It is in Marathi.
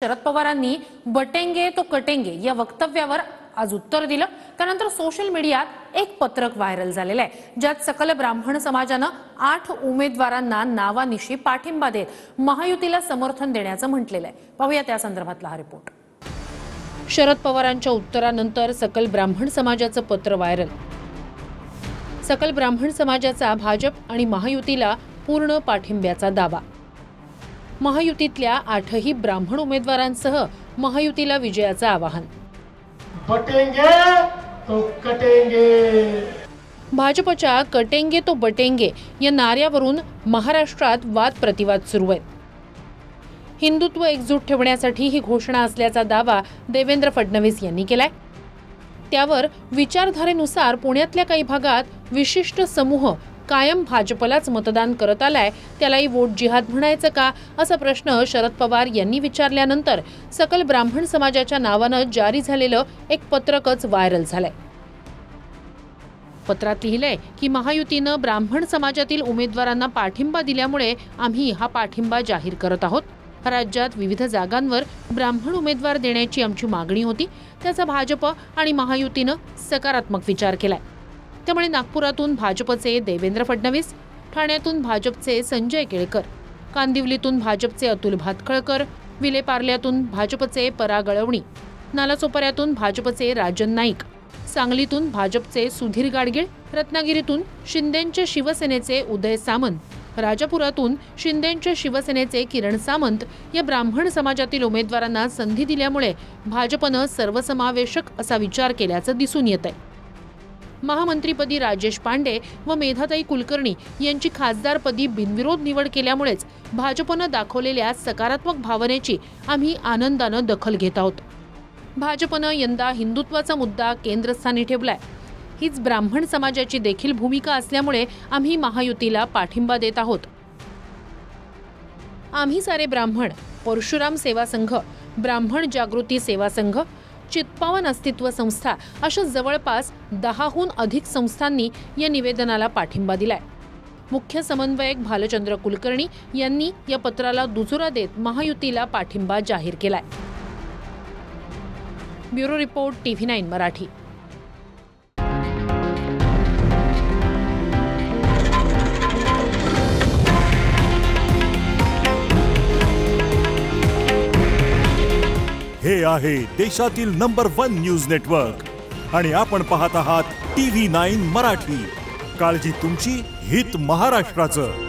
शरद पवारांनी बटेंगे तो कटेंगे या वक्तव्यावर आज उत्तर दिलं। त्यानंतर सोशल मीडियात एक पत्रक व्हायरल झालेलं आहे, ज्यात सकल ब्राह्मण समाजानं 8 उमेदवारांना नावानिशी पाठिंबा देत महायुतीला समर्थन देण्याचं म्हटलेलं आहे। पाहूया त्या संदर्भातला हा रिपोर्ट। शरद पवारांच्या उत्तरानंतर सकल ब्राह्मण समाजाचं पत्र व्हायरल। सकल ब्राह्मण समाजाचा भाजप आणि महायुतीला पूर्ण पाठिंब्याचा दावा। महायुतीतल्या 8ही ब्राह्मण उमेदवारांसह महायुतीला विजयाचं आवाहन। बटेंगे तो कटेंगे। भाजपच्या कटेंगे तो बटेंगे या नाऱ्यावरून महाराष्ट्रात वाद प्रतिवाद सुरू आहेत। हिंदुत्व एकजूट ठेवण्यासाठी ही घोषणा असल्याचा दावा देवेंद्र फडणवीस यांनी केलाय। त्यावर विचारधारेनुसार पुण्यातल्या काही भागात विशिष्ट समूह कायम भाजपलाच मतदान करत आलाय, त्यालाही वोट जिहाद म्हणायचं का, असा प्रश्न शरद पवार यांनी विचारल्यानंतर सकल ब्राह्मण समाजाच्या नावानं जारी झालेलं एक पत्रकच व्हायरल झालंय। पत्रात लिहिलंय की महायुतीनं ब्राह्मण समाजातील उमेदवारांना पाठिंबा दिल्यामुळे आम्ही हा पाठिंबा जाहीर करत आहोत। राज्यात विविध जागांवर ब्राह्मण उमेदवार देण्याची आमची मागणी होती, त्याचा भाजप आणि महायुतीनं सकारात्मक विचार केलाय। त्यामुळे नागपुरातून भाजपचे देवेंद्र फडणवीस, ठाण्यातून भाजपचे संजय केळकर, कांदिवलीतून भाजपचे अतुल भातखळकर, विलेपार्ल्यातून भाजपचे पराग अळवणी, नालासोपाऱ्यातून भाजपचे राजन नाईक, सांगलीतून भाजपचे सुधीर गाडगीळ, रत्नागिरीतून शिंदेंच्या शिवसेनेचे उदय सामंत, राजापुरातून शिंदेंच्या शिवसेनेचे किरण सामंत या ब्राह्मण समाजातील उमेदवारांना संधी दिल्यामुळे भाजपनं सर्वसमावेशक असा विचार केल्याचं दिसून येतंय। महामंत्रीपदी राजेश पांडे व मेधाताई कुलकर्णी यांची खासदारपदी बिनविरोध निवड केल्यामुळेच भाजपनं दाखवलेल्या सकारात्मक भावनेची आम्ही आनंदानं दखल घेत आहोत। भाजपनं यंदा हिंदुत्वाचा मुद्दा केंद्रस्थानी ठेवलाय। हीच ब्राह्मण समाजाची देखील भूमिका असल्यामुळे आम्ही महायुतीला पाठिंबा देत आहोत। आम्ही सारे ब्राह्मण, परशुराम सेवा संघ, ब्राह्मण जागृती सेवा संघ, चित्पावन अस्तित्व संस्था अशा जवळपास 10हून अधिक संस्थांनी या निवेदनाला पाठिंबा दिलाय। मुख्य समन्वयक भालचंद्र कुलकर्णी यांनी या पत्राला दुजोरा देत महायुतीला पाठिंबा जाहीर केलाय। Bureau report TV9 Marathi. हे आहे देशातील नंबर 1 न्यूज नेटवर्क आणि आपण पाहत आहात TV9 मराठी। काळजी तुमची, हित महाराष्ट्राचं।